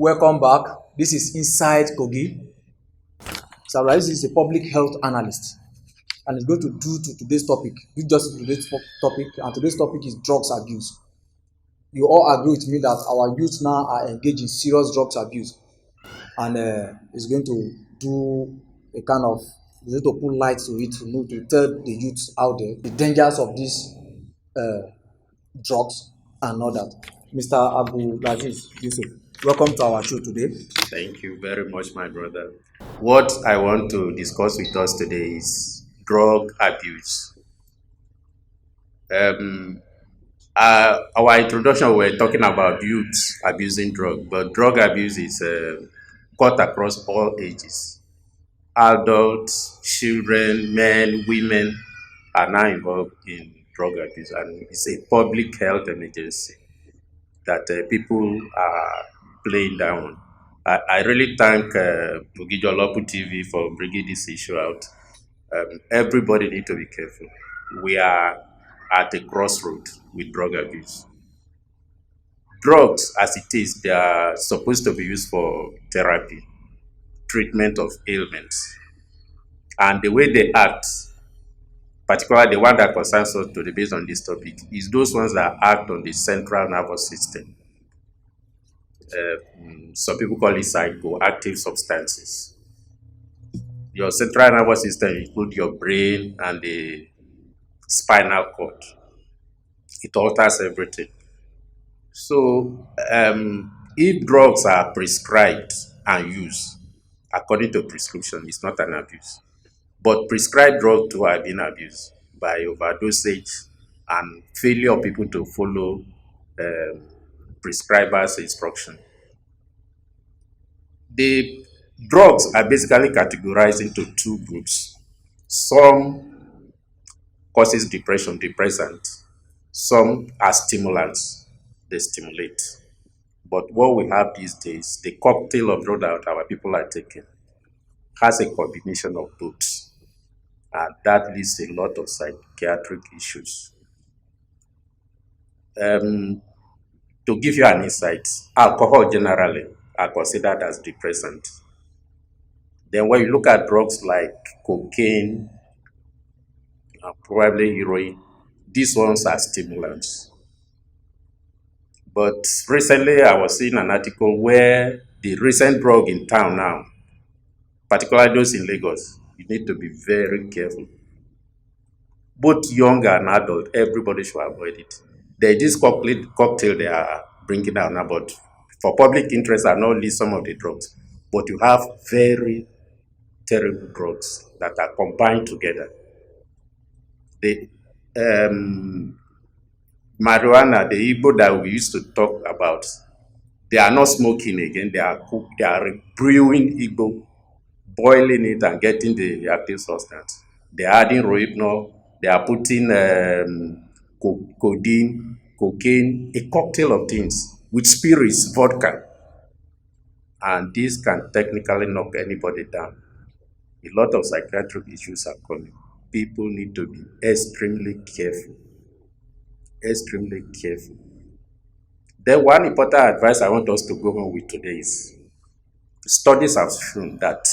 Welcome back. This is Inside Kogi. So Abdullazeez is a public health analyst and is going to do to today's topic. Do justice to today's topic, and today's topic is drugs abuse. You all agree with me that our youth now are engaged in serious drugs abuse, and is going to do a kind of is going to put light to it, to tell the youth out there the dangers of these uh, drugs and all that. Mr. Abdullazeez Yusuf, welcome to our show today. Thank you very much, my brother. What I want to discuss with us today is drug abuse. Um, our introduction, we're talking about youth abusing drug, but drug abuse is cut across all ages. Adults, children, men, women are now involved in drug abuse, and it's a public health emergency that people are playing down. I really thank Bugijolopu TV for bringing this issue out. Everybody need to be careful. We are at a crossroad with drug abuse. Drugs, as it is, they are supposed to be used for therapy, treatment of ailments. And the way they act, particularly the one that concerns us today based on this topic, is those ones that act on the central nervous system. Some people call it psychoactive substances. Your central nervous system includes your brain and the spinal cord. It alters everything. So, if drugs are prescribed and used according to prescription, it's not an abuse. But prescribed drugs too are being abused by overdosage and failure of people to follow um, prescribers' instruction. The drugs are basically categorized into two groups. Some causes depression, depressant. Some are stimulants, they stimulate. But what we have these days, the cocktail of drug that our people are taking has a combination of both. And that leads to a lot of psychiatric issues. Um, to give you an insight, alcohol generally are considered as depressant. Then when you look at drugs like cocaine, probably heroin, these ones are stimulants. But recently I was seeing an article where the recent drug in town now, particularly those in Lagos, you need to be very careful. Both young and adult, everybody should avoid it. There's this cocktail they are bringing out now, but for public interest, I'll not list some of the drugs. But you have very terrible drugs that are combined together. The marijuana, the Igbo that we used to talk about, they are not smoking again. They are brewing Igbo, boiling it and getting the active substance. They are adding rohypnol. They are putting codeine, cocaine, a cocktail of things with spirits, vodka, and this can technically knock anybody down. A lot of psychiatric issues are coming. People need to be extremely careful. Extremely careful. Then one important advice I want us to go on with today is studies have shown that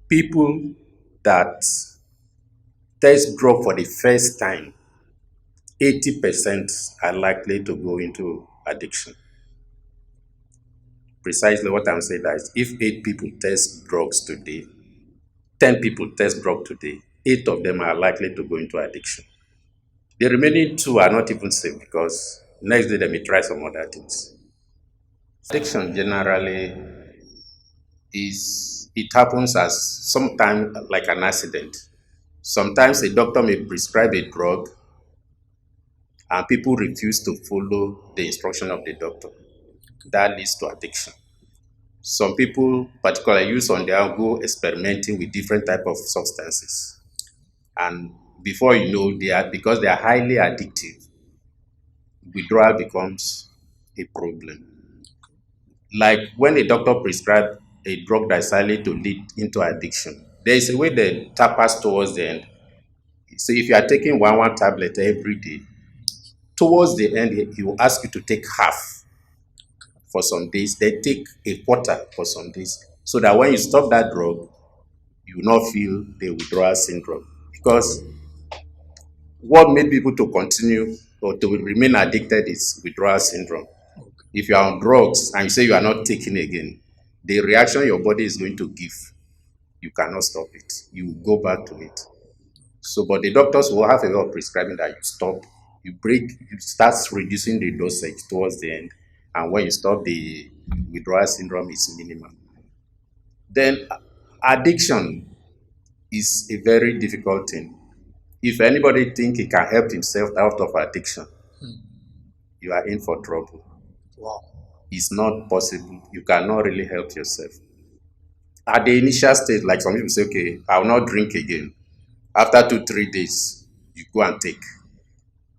people that test drug for the first time, 80% are likely to go into addiction. Precisely what I'm saying is if 8 people test drugs today, 10 people test drug today, 8 of them are likely to go into addiction. The remaining two are not even safe because next day they may try some other things. Addiction generally is it happens as sometimes like an accident. Sometimes a doctor may prescribe a drug and people refuse to follow the instruction of the doctor. That leads to addiction. Some people, particularly use on their own, go experimenting with different type of substances, and before you know, they are because they are highly addictive. Withdrawal becomes a problem. Like when a doctor prescribes a drug that's likely to lead into addiction, there is a way the tapas towards the end. So if you are taking one tablet every day, towards the end, he will ask you to take half for some days, then take a quarter for some days, so that when you stop that drug, you will not feel the withdrawal syndrome. Because what made people to continue or to remain addicted is withdrawal syndrome. If you are on drugs and you say you are not taking again, the reaction your body is going to give, you cannot stop it. You will go back to it. So, but the doctors will have a way of prescribing that you stop, you break, you start reducing the dosage towards the end, and when you stop, the withdrawal syndrome is minimal. Then, addiction is a very difficult thing. If anybody think he can help himself out of addiction, you are in for trouble. Wow. It's not possible. You cannot really help yourself. At the initial stage, like some people say, okay, I will not drink again. After 2, 3 days, you go and take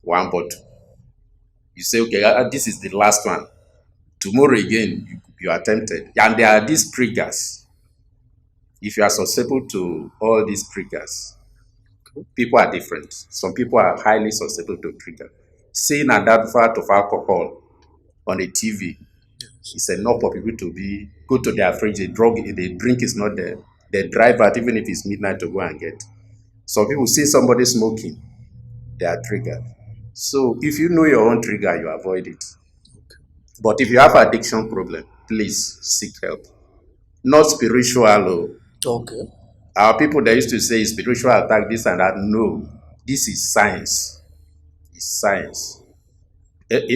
one bottle. You say, okay, this is the last one. Tomorrow again, you are tempted. And there are these triggers. If you are susceptible to all these triggers, people are different. Some people are highly susceptible to trigger. Seeing an advert of alcohol on a TV is enough for people to be go to their fridge. The drink is not there. They drive out even if it's midnight to go and get. Some people see somebody smoking, they are triggered. So if you know your own trigger, you avoid it. But if you have addiction problem, please seek help. Not spiritual. Oh. Okay. Our people they used to say spiritual attack, this and that. No, this is science. It's science.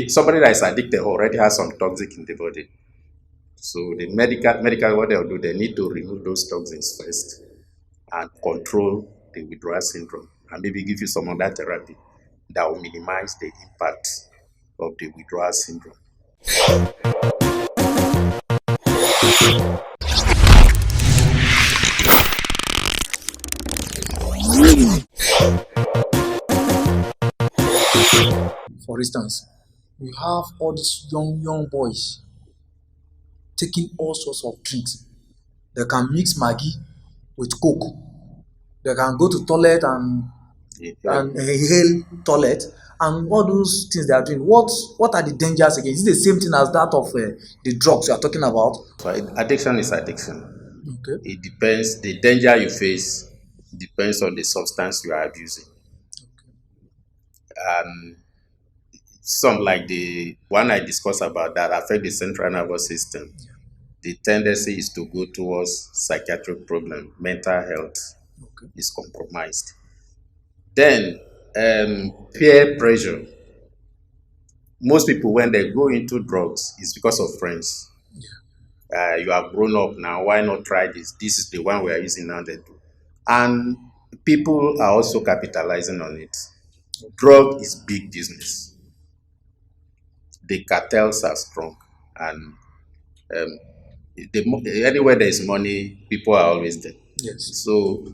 Somebody that is addicted already has some toxic in the body. So the medical what they'll do, they need to remove those toxins first and control the withdrawal syndrome, and maybe give you some other therapy that will minimize the impact of the withdrawal syndrome. For instance, we have all these young boys taking all sorts of drinks. They can mix Maggi with Coke. They can go to toilet and inhale toilet and all those things they are doing. What are the dangers again? Is it the same thing as that of the drugs you are talking about? So addiction is addiction. Okay. It depends. The danger you face depends on the substance you are abusing. Some like the one I discussed about that affect the central nervous system. The tendency is to go towards psychiatric problem, mental health Okay. is compromised. Then peer pressure. Most people when they go into drugs is because of friends. You have grown up now. Why not try this? This is the one we are using now. They do, and people are also capitalizing on it. Drug is big business. The cartels are strong, and um, anywhere there is money, people are always there. Yes. So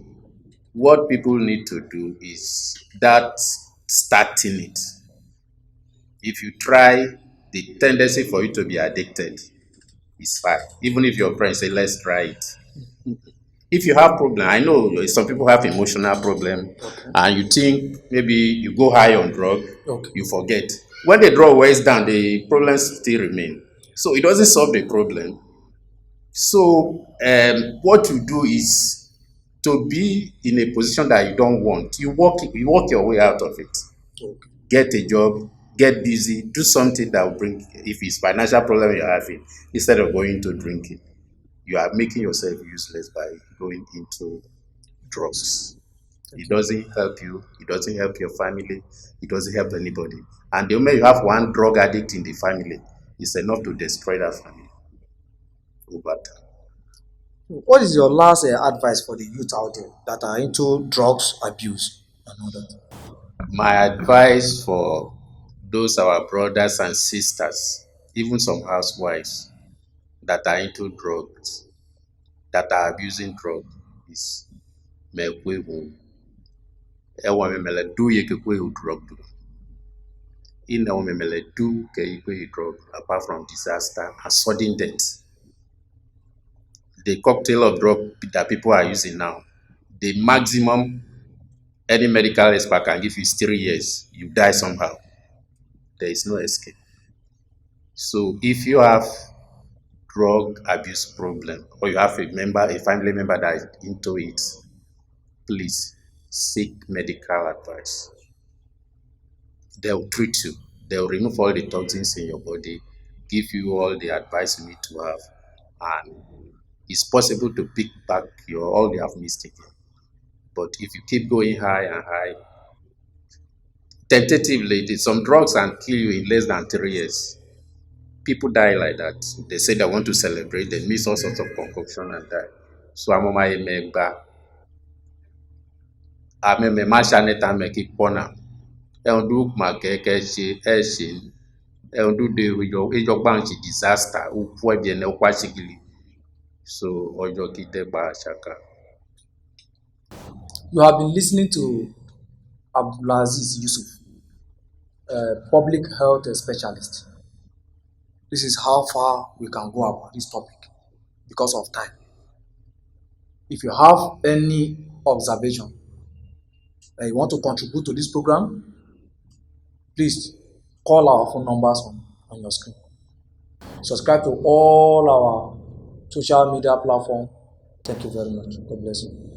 what people need to do is that starting it. If you try, the tendency for you to be addicted is high. Even if your friends say, let's try it. If you have problem, I know some people have emotional problem, Okay. and you think maybe you go high on drug, Okay. you forget. When the drug wears down, the problems still remain. So it doesn't solve the problem. So what you do is to be in a position that you don't want. You work your way out of it. Okay. Get a job, get busy, do something that will bring. If it's financial problem you're having, instead of going to drinking, you are making yourself useless by going into drugs. It doesn't help you. It doesn't help your family. It doesn't help anybody. And the moment you have one drug addict in the family, it's enough to destroy that family over time. What is your last advice for the youth out there that are into drugs abuse and all that? My advice for those our brothers and sisters, even some housewives that are into drugs, that are abusing drugs, is mekwehu. Ewa memele do ye kekwehu drug do. In ewa memele do ke ikwehu drug apart from disaster and sudden death. The cocktail of drug that people are using now, the maximum any medical expert can give you is 3 years. You die somehow. There is no escape. So if you have drug abuse problem, or you have a family member that is into it, please seek medical advice. They'll treat you. They'll remove all the toxins in your body, give you all the advice you need to have, and it's possible to pick back your all you have missed again. But if you keep going high and high, tentatively, some drugs can kill you in less than 3 years. People die like that. They say they want to celebrate, they miss all sorts of concoction and die. So I'm on my member. I'm a machine time make it corner. Eldu makeke she eshin. Eldu de your bank disaster. Upwe bien kwachigili. So ojo kite ba shaka. You have been listening to Abdullazeez Yusuf, a public health specialist. This is how far we can go about this topic because of time. If you have any observation that you want to contribute to this program, please call our phone numbers on your screen. Subscribe to all our social media platforms. Thank you very much. God bless you.